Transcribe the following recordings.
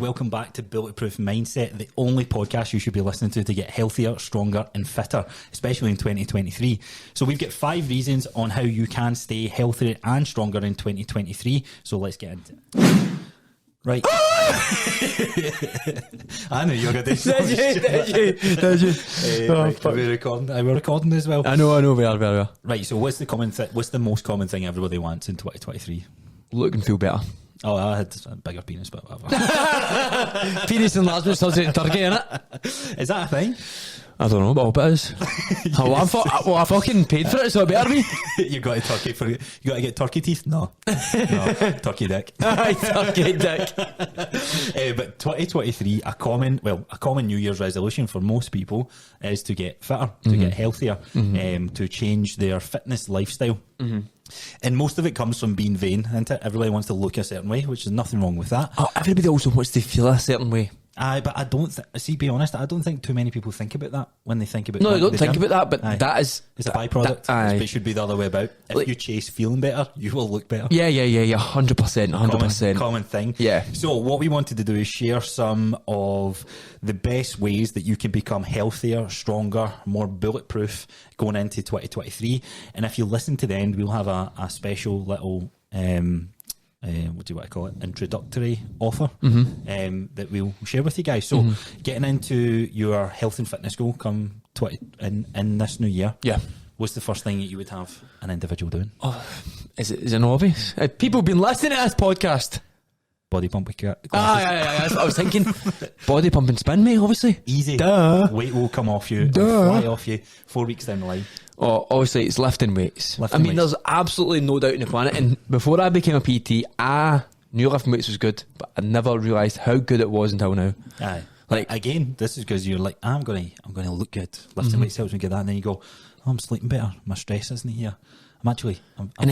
welcome back to Bulletproof Mindset, the only podcast you should be listening to get healthier, stronger and fitter, especially in 2023. So we've got 5 reasons on how you can stay healthier and stronger in 2023. So let's get into it. Right. I knew you were going to do Did you? Right, are we recording? Are we recording as well? I know, we are. Right, so what's the most common thing everybody wants in 2023? Look and feel better. Oh, I had a bigger penis, but whatever. Penis enlargement starts in Turkey, innit? Is that a thing? I don't know, but I hope it is. I fucking paid for it, so it better be. You got to get turkey teeth? No, turkey dick. Turkey dick. But 2023, a common New Year's resolution for most people is to get fitter, to get healthier, to change their fitness lifestyle. And most of it comes from being vain, isn't it? Everybody wants to look a certain way, which is nothing wrong with that. Oh, everybody also wants to feel a certain way. But I don't be honest, I don't think too many people think about that when they think about No, going they don't to the think gym. about that, but that is... It's a byproduct. It should be the other way about. If you chase feeling better, you will look better. Yeah, 100%. Common thing. Yeah. So what we wanted to do is share some of the best ways that you can become healthier, stronger, more bulletproof going into 2023. And if you listen to the end, we'll have a special little... what do you want to call it? Introductory offer that we'll share with you guys. So getting into your health and fitness goal come in this new year. Yeah. What's the first thing that you would have an individual doing? Oh, is it obvious? People have been listening to this podcast. Body pump with glasses. Yeah, that's what I was thinking. Body pump and spin, mate, obviously. Easy. Duh. Weight will come off you. Duh. Fly off you 4 weeks down the line. Oh, obviously it's lifting weights. There's absolutely no doubt in the planet. And before I became a PT, I knew lifting weights was good, but I never realised how good it was until now. Aye. Like again, this is because you're like, I'm gonna look good. Lifting weights helps me get that, and then you go, oh, I'm sleeping better. My stress isn't here. I'm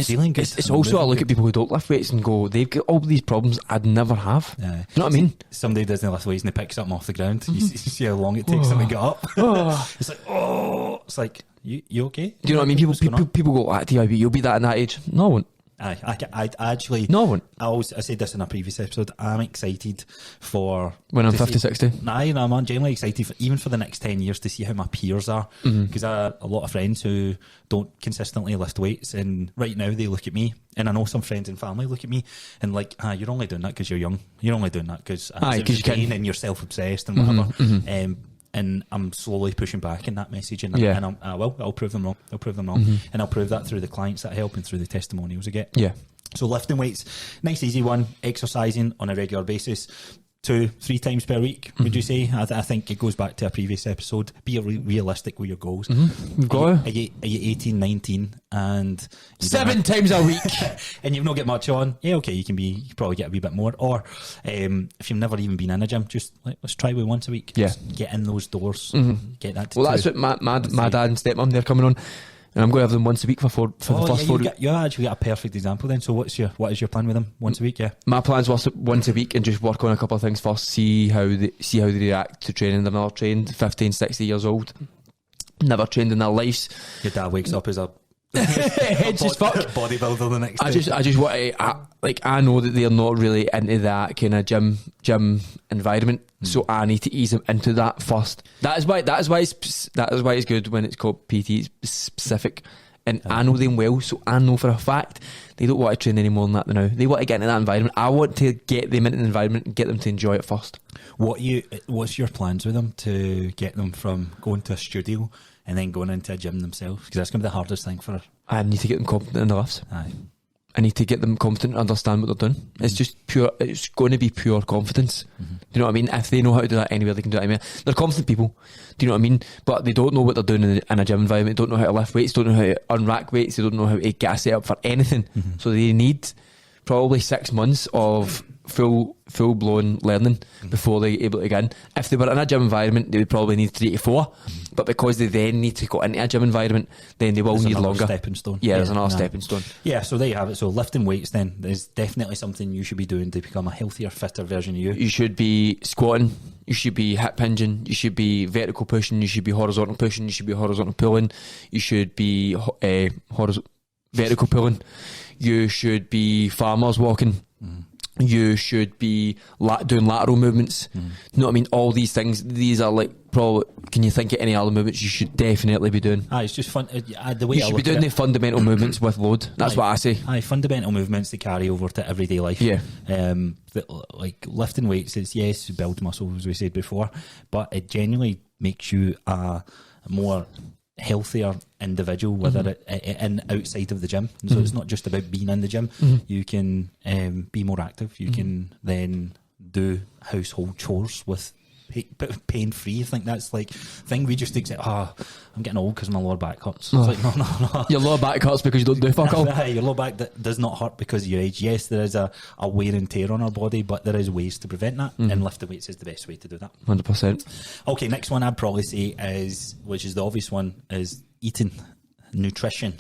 feeling good. It's also I look at people who don't lift weights and go, they've got all these problems I'd never have. Yeah. You know what I mean? Somebody doesn't lift weights and they pick something off the ground. You see how long it takes them to get up. It's like, you okay? Do you know what I mean? People go, TIB, you'll be that in that age. No, I won't. I actually... No, I won't. I said this in a previous episode. I'm excited for... When I'm 50, 60? I'm genuinely excited, even for the next 10 years, to see how my peers are. Because I have a lot of friends who don't consistently lift weights, and right now they look at me, and I know some friends and family look at me, and like, you're only doing that because you're young. You're only doing that because you can, and you're self-obsessed and whatever. And I'm slowly pushing back in that message, and I'll prove them wrong. And I'll prove that through the clients that I help and through the testimonials I get. Yeah. So lifting weights, nice easy one. Exercising on a regular basis, 2-3 times per week. Would you say? I think it goes back to a previous episode. Be realistic with your goals. We've got are you 18, 19, and 7 times a week, and you've not got much on? Yeah, okay, you probably get a wee bit more. Or if you've never even been in a gym, just let's try with once a week. Yeah, just get in those doors. Get that. Well, that's what my dad and stepmom, they're coming on. And I'm going to have them once a week for the first 4 weeks. You actually got a perfect example then. So what is your plan with them? Once a week, yeah? My plan's once a week and just work on a couple of things first, see how they react to training. They've never trained, 15, 60 years old. Never trained in their lives. Your dad wakes up as a heads as fuck bodybuilder the next day. I just want to, I know that they're not really into that kind of gym environment, so I need to ease them into that first. That is why it's good when it's called PT. It's specific, and I know them well, so I know for a fact they don't want to train any more than that now. They want to get into that environment. I want to get them into the environment and get them to enjoy it first. What's your plans with them to get them from going to a studio and then going into a gym themselves? Because that's going to be the hardest thing for her. I need to get them confident in the lifts. Aye. I need to get them confident and understand what they're doing. It's just pure, it's going to be pure confidence. Do you know what I mean? If they know how to do that anywhere, they can do it anywhere. They're confident people. Do you know what I mean? But they don't know what they're doing in a gym environment. They don't know how to lift weights, don't know how to unrack weights, they don't know how to get a set up for anything. So they need probably 6 months of full blown learning before they're able to get in. If they were in a gym environment, they would probably need 3 to 4, but because they then need to go into a gym environment, then they will need longer. Stepping stone. Yeah, there's another stepping stone. Yeah, so there you have it. So lifting weights then is definitely something you should be doing to become a healthier, fitter version of you. You should be squatting, you should be hip hinging, you should be vertical pushing, you should be horizontal pushing, you should be horizontal pulling, you should be vertical pulling, you should be farmers walking. you should be doing lateral movements. You know what I mean? All these things, these are like, probably, can you think of any other movements you should definitely be doing? It's just fun. The way You should be doing the fundamental movements with load. That's what I say. Fundamental movements that carry over to everyday life. Yeah. Like lifting weights, it's yes, build muscle, as we said before, but it genuinely makes you a more healthier individual, whether in outside of the gym. So it's not just about being in the gym. You can be more active. You can then do household chores with pain free. I think that's like thing we just accept. I'm getting old because my lower back hurts. It's like no. Your lower back hurts because you don't do fuck all. Your lower back does not hurt because of your age. Yes, there is a wear and tear on our body, but there is ways to prevent that, and lifting weights is the best way to do that. 100%. Okay, next one I'd probably say is, which is the obvious one, is eating, nutrition.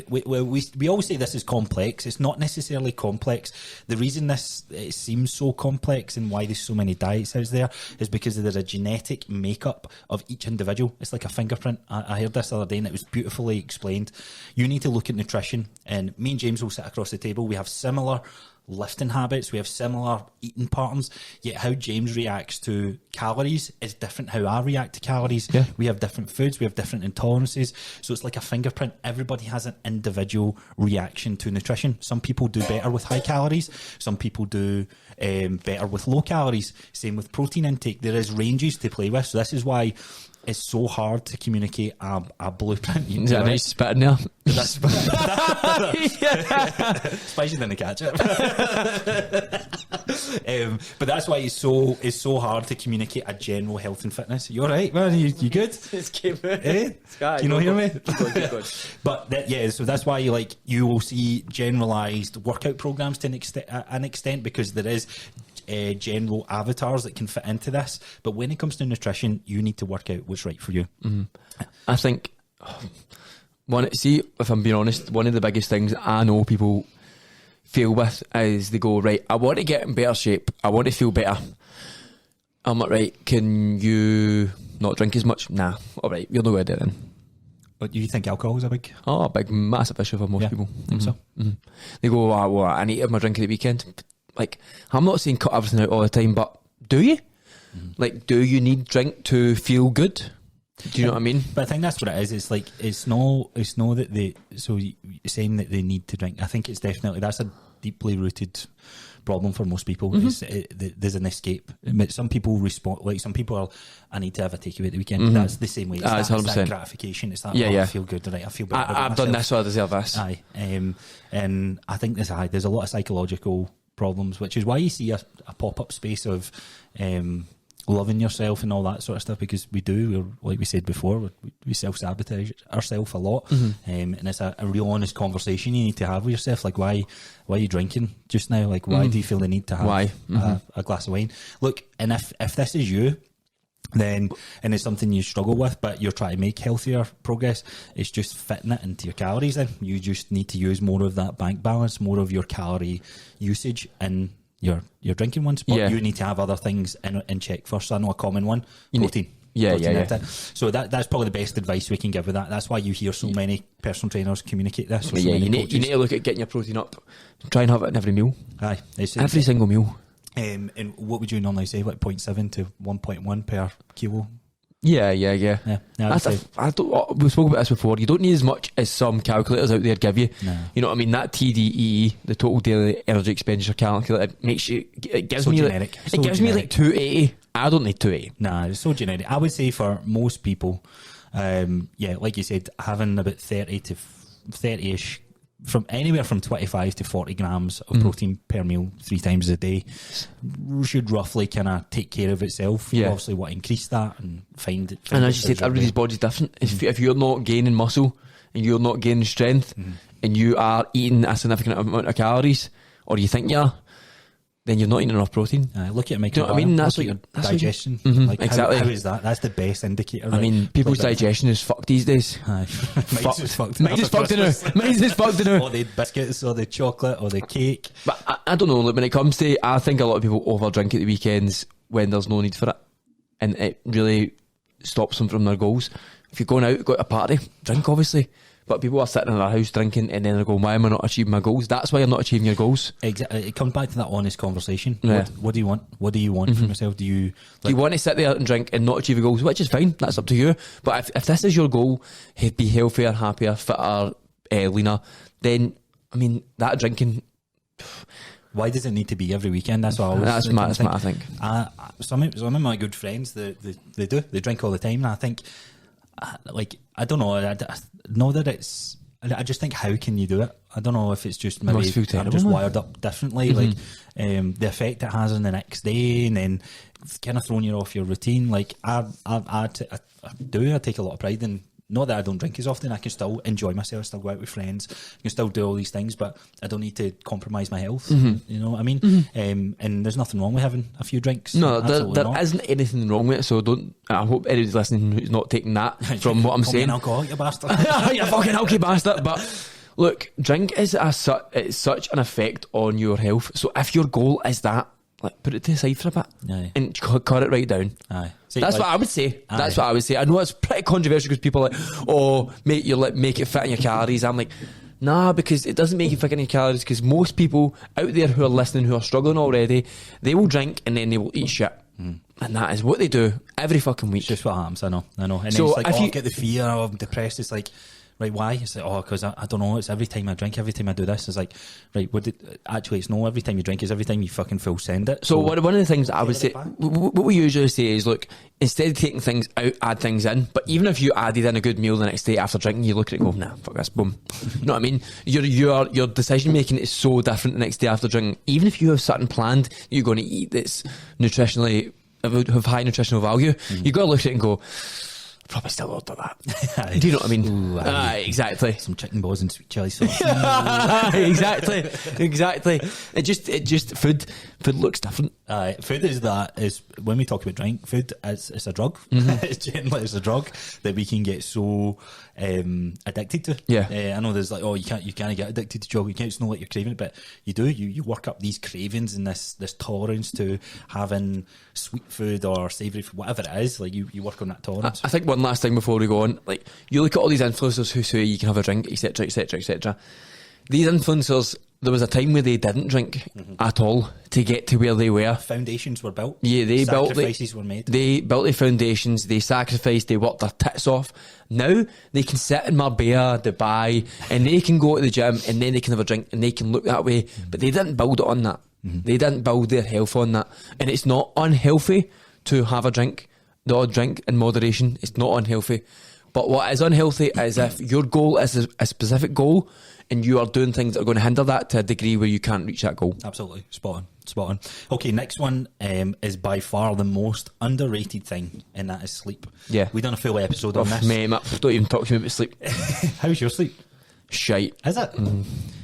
We always say this is complex. It's not necessarily complex. The reason it seems so complex and why there's so many diets out there is because there's a genetic makeup of each individual. It's like a fingerprint. I heard this the other day and it was beautifully explained. You need to look at nutrition, and me and James will sit across the table. We have similar lifting habits, we have similar eating patterns, yet how James reacts to calories is different how I react to calories. We have different foods, we have different intolerances, so it's like a fingerprint. Everybody has an individual reaction to nutrition. Some people do better with high calories, some people do better with low calories. Same with protein intake. There is ranges to play with, so this is why it's so hard to communicate a blueprint. Is that a nice spit in there? Spice you didn't catch it. But that's why it's so hard to communicate a general health and fitness. You alright, man? You good? Can you not hear me? But so that's why you will see generalised workout programs to an extent because there is general avatars that can fit into this, but when it comes to nutrition, you need to work out what's right for you. I think if I'm being honest, one of the biggest things I know people fail with is they go, right, I want to get in better shape, I want to feel better. I'm like, right, can you not drink as much? Nah. Alright, you're not going to do it then. But do you think alcohol is a big massive issue for most people? I think so. They go, well, I need to have my drink at the weekend. Like, I'm not saying cut everything out all the time, but do you? Like, do you need drink to feel good? Do you know what I mean? But I think that's what it is. It's like it's no that saying that they need to drink. I think it's definitely that's a deeply rooted problem for most people. There's an escape. Some people respond like some people are. I need to have a takeaway at the weekend. That's the same way. It's that gratification. It's that I feel good. Right, I feel better. I've done this, so I deserve this. Aye, and I think there's a lot of psychological problems, which is why you see a pop-up space of loving yourself and all that sort of stuff, because we're, like we said before, we self-sabotage ourselves a lot, and it's a real honest conversation you need to have with yourself, like why are you drinking just now, like why do you feel the need to have a glass of wine? Look, and if this is you, then, and it's something you struggle with, but you're trying to make healthier progress, it's just fitting it into your calories. Then you just need to use more of that bank balance, more of your calorie usage in your drinking ones, but you need to have other things in check first. I know a common one, protein. So that's probably the best advice we can give with that. That's why you hear so many personal trainers communicate this. You need to look at getting your protein up. Try and have it in every meal. Every single meal. And what would you normally say, like 0.7 to 1.1 per kilo? Yeah. We spoke about this before. You don't need as much as some calculators out there give you. No. You know what I mean? That TDEE, the total daily energy expenditure calculator, it gives me generic. It gives me like 280. I don't need 280. Nah, it's so generic. I would say for most people, like you said, having about 30-ish. From anywhere from 25 to 40 grams of protein per meal 3 times a day should roughly kind of take care of itself. You obviously want to increase that and find and as you said, everybody's body's different. If you're not gaining muscle and you're not gaining strength and you are eating a significant amount of calories, or you think you are, then you're not eating enough protein. Look at it, you know what I mean? That's what your digestion. Like exactly. How is that? That's the best indicator. I mean, people's digestion is fucked these days. Mine's just fucked. Mine's just fucked now. Or the biscuits, or the chocolate, or the cake. But I don't know. Like, when it comes to, I think a lot of people over drink at the weekends when there's no need for it, and it really stops them from their goals. If you're going out, go to a party, drink obviously, But people are sitting in their house drinking, and then they're going, "Why am I not achieving my goals?" That's why you're not achieving your goals. Exactly. It comes back to that honest conversation. Yeah. What do you want? What do you want from yourself? Do you want to sit there and drink and not achieve your goals, which is fine. That's up to you. But if this is your goal, be healthier, happier, fitter, leaner, then I mean that drinking. Why does it need to be every weekend? That's what I always that's what I think. Some of my good friends, they drink all the time, and I think, I don't know, I know that it's. I just think, how can you do it? I don't know if it's just maybe I'm just wired up differently, like the effect it has on the next day, and then it's kind of throwing you off your routine. Like I take a lot of pride in. Not that I don't drink as often, I can still enjoy myself, still go out with friends, I can still do all these things, but I don't need to compromise my health. You know what I mean? And there's nothing wrong with having a few drinks. No, there isn't anything wrong with it, so I hope anybody's listening who's not taking that from what I'm saying. Alcoholic, you bastard. You fucking alky bastard. But look, drink is it's such an effect on your health. So if your goal is that, like, put it to the side for a bit. Aye. And cut it right down. Aye. See, that's what I would say. Aye. That's what I would say. I know it's pretty controversial because people are like, oh, make it fit in your calories. I'm like, nah, because it doesn't make you fit in your calories, because most people out there who are listening, who are struggling already, they will drink and then they will eat shit. And that is what they do every fucking week. It's just what happens, I know. And so then it's like, if you get the fear, I'm depressed. It's like, right, why? It's like, because I don't know, it's every time I drink, every time I do this. It's like, right, actually it's no, every time you drink is every time you fucking full send it. So one of the things I would say, what we usually say is, look, instead of taking things out, add things in. But even if you added in a good meal the next day after drinking, you look at it and go, nah, fuck this, boom. You know what I mean? Your decision making is so different the next day after drinking. Even if you have something planned you're going to eat that's nutritionally, have high nutritional value, you got to look at it and go, probably still order that. Do you know what I mean? Ooh, exactly. Some chicken balls and sweet chili sauce. exactly. It just food looks different. Food is when we talk about drink, food it's a drug. It's generally a drug that we can get so addicted to. Yeah. I know there's like, oh, you can't get addicted to chocolate. You can't, it's not like you're craving it, but you do. You work up these cravings and this tolerance to having sweet food or savoury food, whatever it is. Like you work on that tolerance. I think one last thing before we go on, like, you look at all these influencers who say you can have a drink, etc, etc, etc. These influencers, there was a time where they didn't drink at all to get to where they were. Foundations were built. Yeah, sacrifices were made. They built the foundations, they sacrificed, they worked their tits off. Now they can sit in Marbella, Dubai, and they can go to the gym and then they can have a drink and they can look that way. But they didn't build it on that. They didn't build their health on that. And it's not unhealthy to have a drink. The odd drink in moderation. It's not unhealthy. But what is unhealthy is if your goal is a specific goal and you are doing things that are going to hinder that to a degree where you can't reach that goal. Absolutely. Spot on. Okay, next one is by far the most underrated thing, and that is sleep. Yeah. We've done a full episode on this. Mate, don't even talk to me about sleep. How's your sleep? Shite. Is it?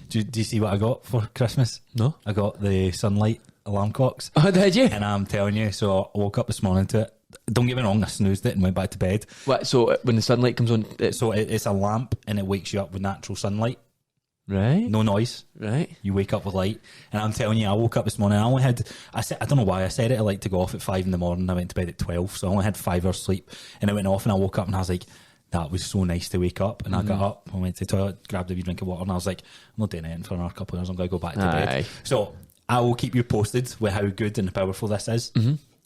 Do you see what I got for Christmas? No. I got the sunlight alarm clocks. Oh, did you? And I'm telling you, so I woke up this morning to it. Don't get me wrong, I snoozed it and went back to bed. What? So when the sunlight comes on, it's a lamp and it wakes you up with natural sunlight. Right. No noise. Right. You wake up with light. And I'm telling you, I woke up this morning. I don't know why I said it. I like to go off at 5 a.m. I went to bed at 12, so I only had 5 hours sleep. And it went off, and I woke up and I was like, that was so nice to wake up. And I got up, I went to the toilet, grabbed a wee drink of water, and I was like, I'm not doing anything for another couple of hours. I'm going to go back to bed. So I will keep you posted with how good and powerful this is.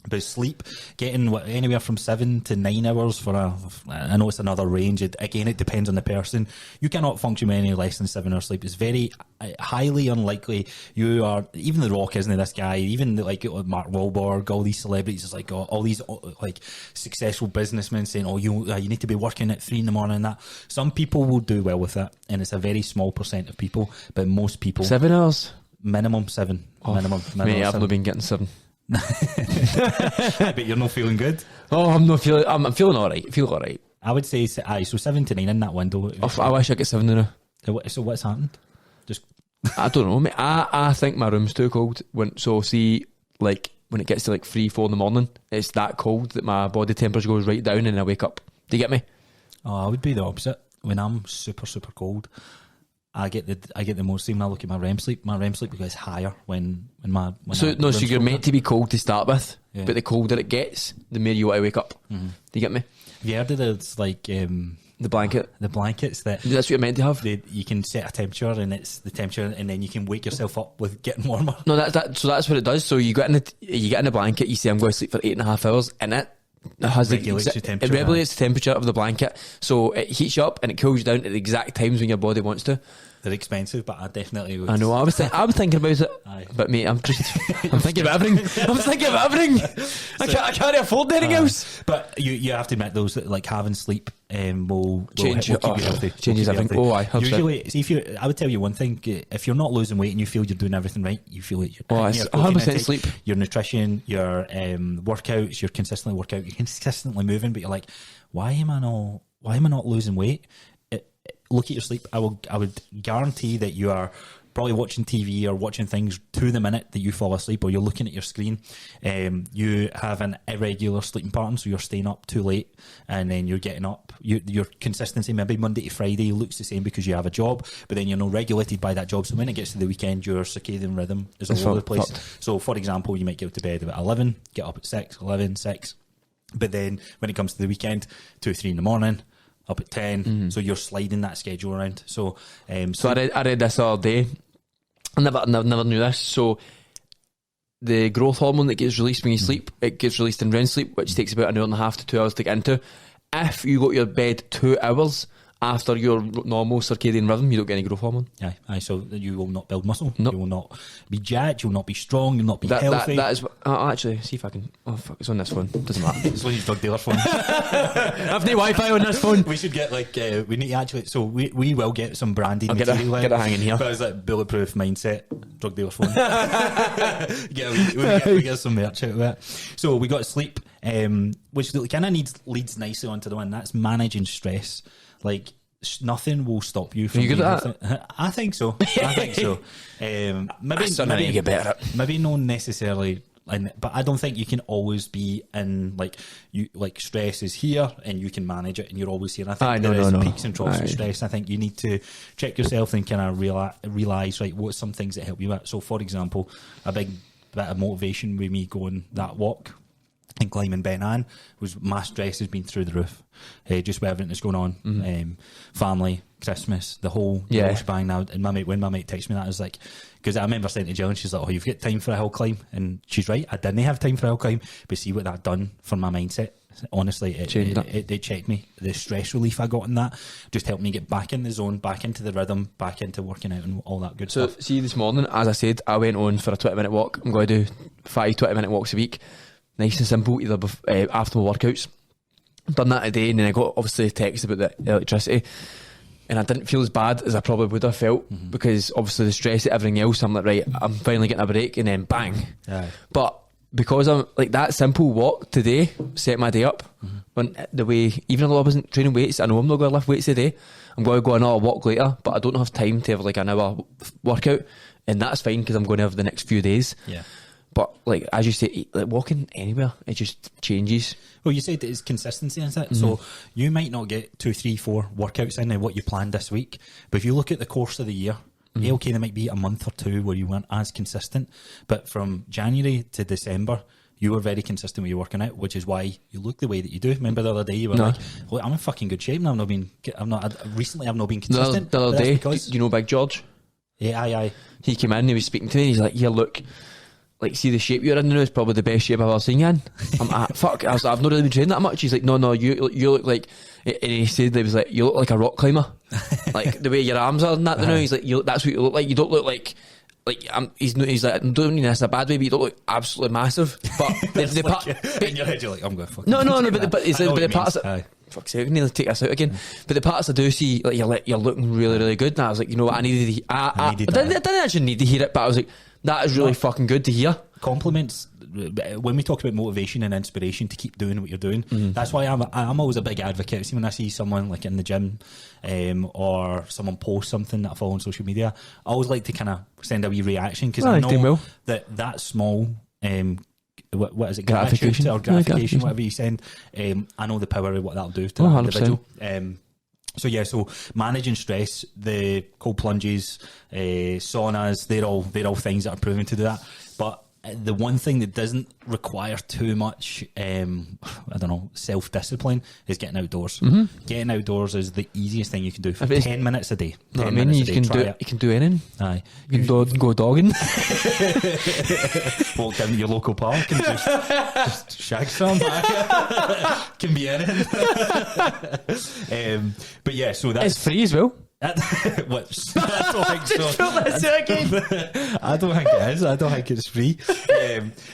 But sleep, getting anywhere from 7 to 9 hours for I know it's another range. It depends on the person. You cannot function with any less than 7 hours sleep. It's very highly unlikely. You are, even The Rock, isn't it? This guy, even like Mark Wahlberg, all these celebrities, it's like all these like successful businessmen saying, "Oh, you need to be working at 3 a.m." and that. Some people will do well with that, and it's a very small percent of people. But most people, 7 hours, minimum 7. Minimum. Mate, I've not been getting 7. But you're not feeling good. Oh, I'm feeling alright. I would say so 7 to 9 in that window. I wish I get 7 now. So what's happened? Just I don't know, mate. I think my room's too cold. When it gets to like 3-4 in the morning, it's that cold that my body temperature goes right down and I wake up. Do you get me? Oh, I would be the opposite. When I'm super, super cold, I get the most sleep when I look at my REM sleep. My REM sleep goes higher when so you're meant to be cold to start with, but the colder it gets, the more you want to wake up. Do you get me? Have you heard of this, like The blanket. The blankets that That's what you're meant to have. you can set a temperature, and it's the temperature, and then you can wake yourself up with getting warmer. No, so that's what it does. So you get in a blanket. You say I'm going to sleep for 8.5 hours, and it has Regulates your temperature. It regulates the temperature of the blanket, so it heats you up and it cools you down at the exact times when your body wants to. They're expensive, but I definitely would. I know. I was thinking about it, Aye. but mate, I'm thinking about everything. I'm thinking of everything. I can't afford anything else. But you have to admit, those that like having sleep will Change keep you your- healthy. changes Will keep everything. you Oh, healthy. aye, 100%. Usually, see, I would tell you one thing: if you're not losing weight and you feel you're doing everything right, you feel it. Oh, it's your protein 100% intake, sleep. your nutrition, your workouts, you're consistently working out, you're consistently moving, but you're like, why am I not losing weight? Look at your sleep. I would guarantee that you are probably watching TV or watching things to the minute that you fall asleep, or you're looking at your screen. You have an irregular sleeping pattern, so you're staying up too late and then you're getting up. Your consistency, maybe Monday to Friday, looks the same because you have a job, but then you're not regulated by that job. So when it gets to the weekend, your circadian rhythm is all over the place. So, for example, you might get to bed about 11, get up at 6, 11, 6. But then when it comes to the weekend, 2 or 3 in the morning, up at 10, so you're sliding that schedule around. So I read this all day. I never knew this. So the growth hormone that gets released when you sleep, it gets released in REM sleep, which takes about 1.5 to 2 hours to get into. If you go to your bed 2 hours after your normal circadian rhythm, you don't get any growth hormone. Aye, so you will not build muscle. Nope. You will not be jacked. You will not be strong. You'll not be healthy. That is actually, see if I can. Oh fuck, it's on this phone. Doesn't matter. It's like his drug dealer phone. I've no Wi-Fi on this phone. We should get we need to actually. So we will get some branded I'll material. get a hang in here. But it's like bulletproof mindset, drug dealer phone. we get some merch out of it. So we got sleep, which kind of leads nicely onto the one that's managing stress. Like nothing will stop you from. Are you good doing at that? anything. I think so. Maybe something I need to get better at. Maybe not necessarily. But I don't think you can always be in stress is here and you can manage it and you're always here. And I think there is peaks and troughs of stress. I think you need to check yourself and kind of realise right, what's some things that help you out. So for example, a big bit of motivation with me going that walk and climbing Ben Ann was my stress has been through the roof. Just with everything that's going on, family, Christmas, the whole shebang now. And when my mate texted me that, I was like, because I remember saying to Jill, and she's like, "Oh, you've got time for a hill climb," and she's right. I didn't have time for a hill climb, but see what that done for my mindset. Honestly, it checked me. The stress relief I got in that just helped me get back in the zone, back into the rhythm, back into working out and all that good stuff. So, see, this morning, as I said, I went on for a 20-minute walk. I'm going to do 5 20-minute walks a week. Nice and simple, either after my workouts. Done that today, and then I got obviously a text about the electricity, and I didn't feel as bad as I probably would have felt because obviously the stress of everything else. I'm like, right, I'm finally getting a break, and then bang. Aye. But because I'm like that simple walk today set my day up. When the way, even though I wasn't training weights, I know I'm not going to lift weights today. I'm going to go another walk later, but I don't have time to have like an hour workout, and that's fine because I'm going to have the next few days. Yeah. But like as you say, like walking anywhere, it just changes. Well, you said it's consistency, isn't it? So you might not get 2, 3, 4 workouts in what you planned this week, but if you look at the course of the year, okay, there might be a month or two where you weren't as consistent, but from January to December, you were very consistent with your working out, which is why you look the way that you do. Remember the other day you were like, "Look, I'm in fucking good shape now. I've not been consistent." The other day, because, you know, Big George. Yeah, aye. He came in and he was speaking to me. And he's like, "Yeah, look, like, see the shape you're in now is probably the best shape I've ever seen you in." I'm like, fuck. I was like, "I've not really been training that much." He's like, "No, you look like," and he said, "He was like, you look like a rock climber, like the way your arms are and that." You know, he's like, "That's what you look like. You don't look like." He's like, "I'm doing this in a bad way, but you don't look absolutely massive." But the part in your head, you're like, "I'm going to fucking no, but the parts aye. Fuck's sake, I nearly take this out again. But the parts I do see, like you're looking really, really good. And I was like, you know what, I needed I didn't actually need to hear it, but I was like, that is really fucking good to hear. Compliments. When we talk about motivation and inspiration to keep doing what you're doing, that's why I'm always a big advocate. See, when I see someone like in the gym, or someone post something that I follow on social media, I always like to kind of send a wee reaction because I know that small. What is it? Gratification or gratification, whatever you send. I know the power of what that'll do to that individual. So managing stress, the cold plunges, saunas, they're all things that are proven to do that. But the one thing that doesn't require too much, I don't know, self-discipline is getting outdoors. Getting outdoors is the easiest thing you can do for 10 minutes a day. I mean, you can do anything. Aye. You can go dogging. Walk down to your local park and just shag some. Can be anything. But yeah, so that's... It's free as well. I don't think so. I don't think it is. I don't think it's free.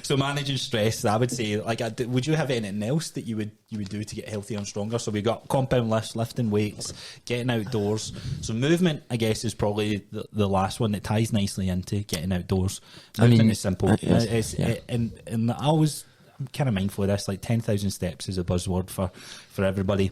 So managing stress, I would say, like, would you have anything else that you would do to get healthier and stronger? So we've got compound lifts, lifting weights, getting outdoors. So movement, I guess, is probably the last one that ties nicely into getting outdoors. Movement is simple. And I'm kind of mindful of this. Like 10,000 steps is a buzzword for everybody.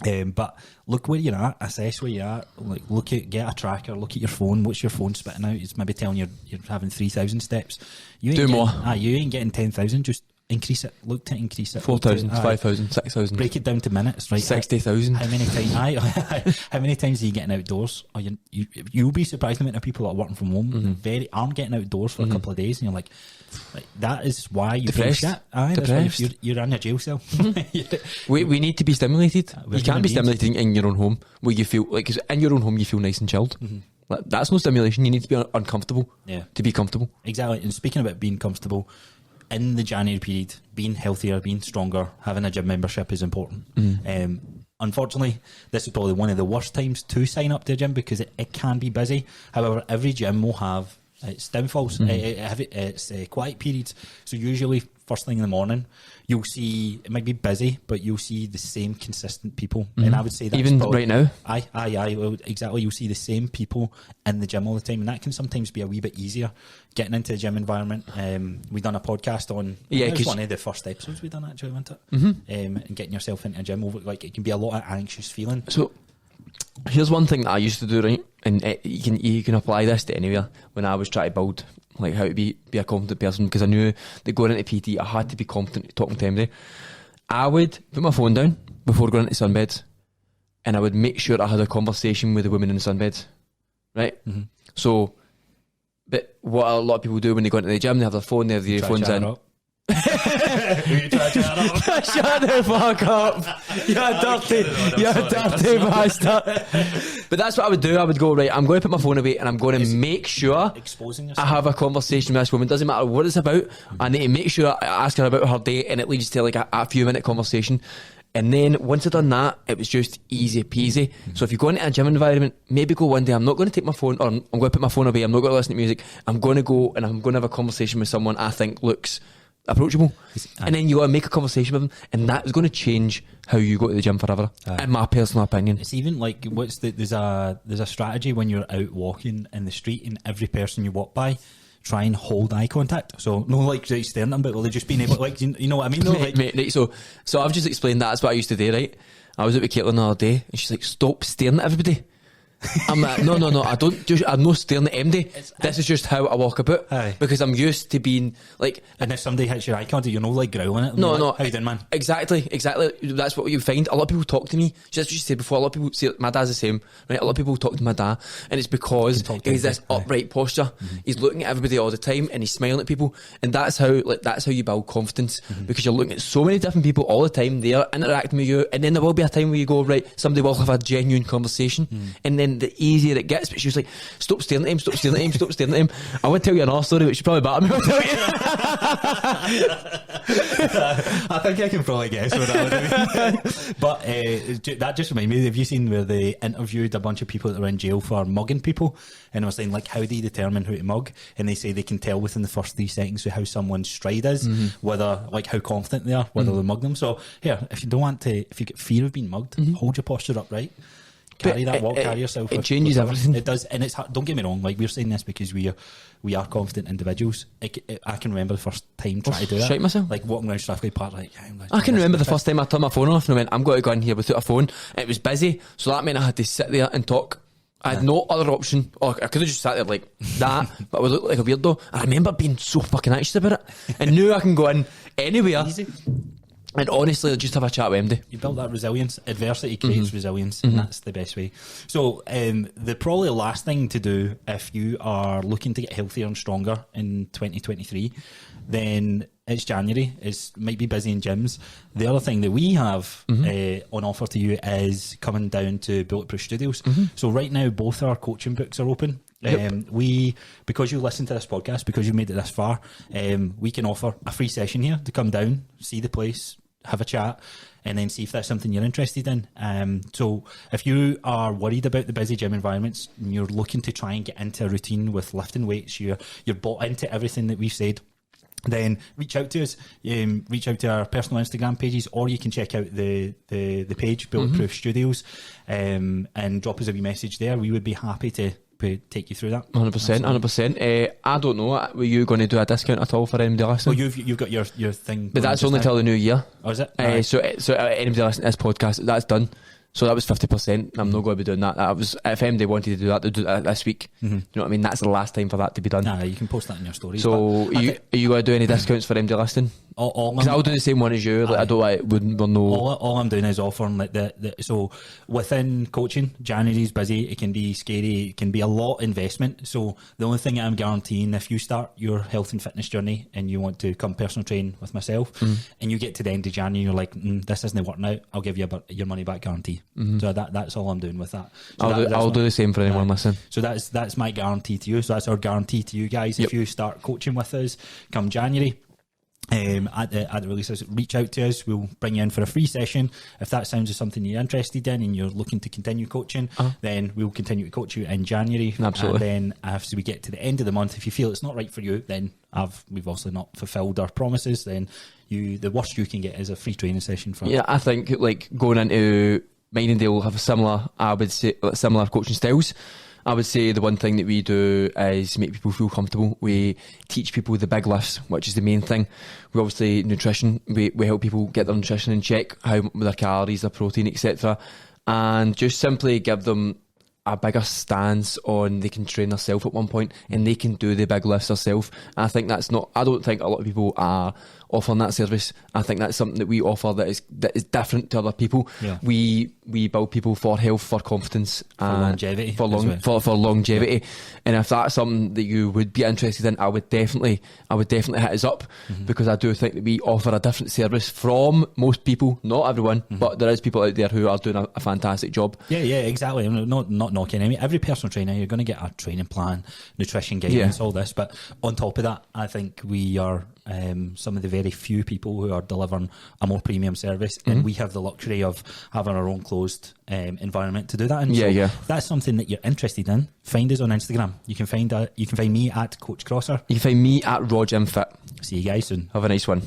But look where you're at, assess where you're at, like get a tracker, look at your phone, what's your phone spitting out? It's maybe telling you're having 3,000 steps. You ain't getting 10,000, just increase it, look to increase it. 4,000, 5,000, 6,000. Break it down to minutes, right? 60,000. How many times how many times are you getting outdoors? Or you'll be surprised the amount of people that are working from home aren't getting outdoors for a couple of days, and you're like that is why you depressed. feel shit. That's why you're in a jail cell. We need to be stimulated. You can't be stimulated in your own home where you feel like, 'cause in your own home you feel nice and chilled. Like, that's no stimulation. You need to be uncomfortable to be comfortable. Exactly. And speaking about being comfortable, in the January period, being healthier, being stronger, having a gym membership is important. Unfortunately, this is probably one of the worst times to sign up to a gym because it can be busy. However, every gym will have its downfalls. It's quiet periods. So usually first thing in the morning, you'll see, it might be busy, but you'll see the same consistent people. And I would say that's even right now. Well, exactly. You'll see the same people in the gym all the time, and that can sometimes be a wee bit easier getting into the gym environment. We done a podcast on it was one of the first episodes we done, actually, wasn't it? And getting yourself into a gym, like, it can be a lot of anxious feeling. So here's one thing that I used to do, right? And you can apply this to anywhere. When I was trying to build like how to be a competent person, because I knew that going into PT I had to be competent talking to everybody. I would put my phone down before going into sunbeds, and I would make sure I had a conversation with the women in the sunbeds, right? So, but what a lot of people do when they go into the gym, they have their phone, they have the earphones in. You try to chat up. Shut the fuck up. You're dirty bastard. But that's what I would do. I would go, right, I'm going to put my phone away and I'm going to make sure I have a conversation with this woman. Doesn't matter what it's about. I need to make sure I ask her about her day, and it leads to like a few minute conversation. And then once I've done that, it was just easy peasy. So if you go into a gym environment, maybe go one day, I'm not going to take my phone, or I'm going to put my phone away, I'm not going to listen to music, I'm going to go and I'm going to have a conversation with someone I think looks approachable, and then you got to make a conversation with them, and that is going to change how you go to the gym forever, in my personal opinion. It's even like there's a strategy when you're out walking in the street, and every person you walk by, try and hold eye contact. So no, like, staring at them, but they're just being able, like, you know what I mean? Like, right, so I've just explained that's what I used to do, right? I was out with Caitlin the other day, and she's like, stop staring at everybody. I'm like, no, I'm not staring at MD. This is just how I walk about. Because I'm used to being like, and if somebody hits your eye contact, you're like growling at them. No, how you doing, man? Exactly. That's what you find. A lot of people talk to me, just what you said before. A lot of people say my dad's the same, right? A lot of people talk to my dad, and it's because he's this upright posture. He's looking at everybody all the time, and he's smiling at people, and that's how you build confidence, because you're looking at so many different people all the time. They're interacting with you, and then there will be a time where you go, right, somebody will have a genuine conversation, and then the easier it gets. But she was like, stop staring at him, stop staring at him, stop staring at him. I won't tell you another story, which you probably batter me. I'll tell you. I think I can probably guess what that would be. But that just reminded me, have you seen where they interviewed a bunch of people that were in jail for mugging people, and I was saying, like, how do you determine who to mug? And they say they can tell within the first 3 seconds how someone's stride is, whether, like, how confident they are, whether they mug them. So here, if you get fear of being mugged, hold your posture upright. Carry yourself. It changes everything. It does, and it's hard. Don't get me wrong. Like, we're saying this because we are confident individuals. I can remember the first time trying to do that. Shite myself. Like walking around Strathclyde Park. Like, I can remember the first time I turned my phone off and I went, I'm going to go in here without a phone. It was busy, so that meant I had to sit there and talk. I had no other option. Or I could have just sat there like that, but I would look like a weirdo. I remember being so fucking anxious about it, and now I can go in anywhere. Easy. And honestly, just have a chat with MD. You build that resilience. Adversity creates resilience, and that's the best way. So the probably last thing to do if you are looking to get healthier and stronger in 2023, then it's January. It might be busy in gyms. The other thing that we have on offer to you is coming down to Bulletproof Studios. So right now, both our coaching books are open. Because you listen to this podcast, because you made it this far, we can offer a free session here to come down, see the place, have a chat, and then see if that's something you're interested in. So if you are worried about the busy gym environments and you're looking to try and get into a routine with lifting weights, you're bought into everything that we've said, then reach out to us, reach out to our personal Instagram pages, or you can check out the page, Bulletproof Studios, and drop us a wee message there. We would be happy to take you through that. 100%. I don't know, were you going to do a discount at all for anybody listening? Well, you've got your thing. But that's only till the new year. Oh, is it? So anybody listening to this podcast, that's done. So that was 50%. I'm not going to be doing that. That was, if anybody wanted to do that, they'll do that this week. You know what I mean? That's the last time for that to be done. Nah, you can post that in your stories. So are you going to do any discounts for MD listening? Because I'll do the same one as you. Like, I don't wouldn't know. All I'm doing is offering like so within coaching, January's busy. It can be scary. It can be a lot of investment. So the only thing I'm guaranteeing, if you start your health and fitness journey and you want to come personal train with myself, and you get to the end of January, you're like, this isn't working out, I'll give you your money back guarantee. So that's all I'm doing with that. So I'll do the same for anyone listening. So that's my guarantee to you. So that's our guarantee to you guys. If you start coaching with us come January, at the releases, reach out to us. We'll bring you in for a free session. If that sounds like something you're interested in and you're looking to continue coaching, then we'll continue to coach you in January. Absolutely. And then after we get to the end of the month, if you feel it's not right for you, then we've obviously not fulfilled our promises, then the worst you can get is a free training session for. I think like going into mine and Dale have similar coaching styles. I would say the one thing that we do is make people feel comfortable. We teach people the big lifts, which is the main thing. We obviously nutrition. We help people get their nutrition in check, how their calories, their protein, etc. And just simply give them a bigger stance on they can train themselves at one point and they can do the big lifts themselves. I think I don't think a lot of people are offering that service. I think that's something that we offer that is different to other people. We build people for health, for confidence, for longevity, for longevity. And if that's something that you would be interested in, I would definitely hit us up, because I do think that we offer a different service from most people, not everyone, but there is people out there who are doing a fantastic job. Yeah, exactly. I'm not knocking any. Every personal trainer, you're going to get a training plan, nutrition guidance, all this. But on top of that, I think we are some of the very few people who are delivering a more premium service, and we have the luxury of having our own closed environment to do that. And if that's something that you're interested in, find us on Instagram. You can find me at Coach Crosser. You can find me at RogMFit. See you guys soon. Have a nice one.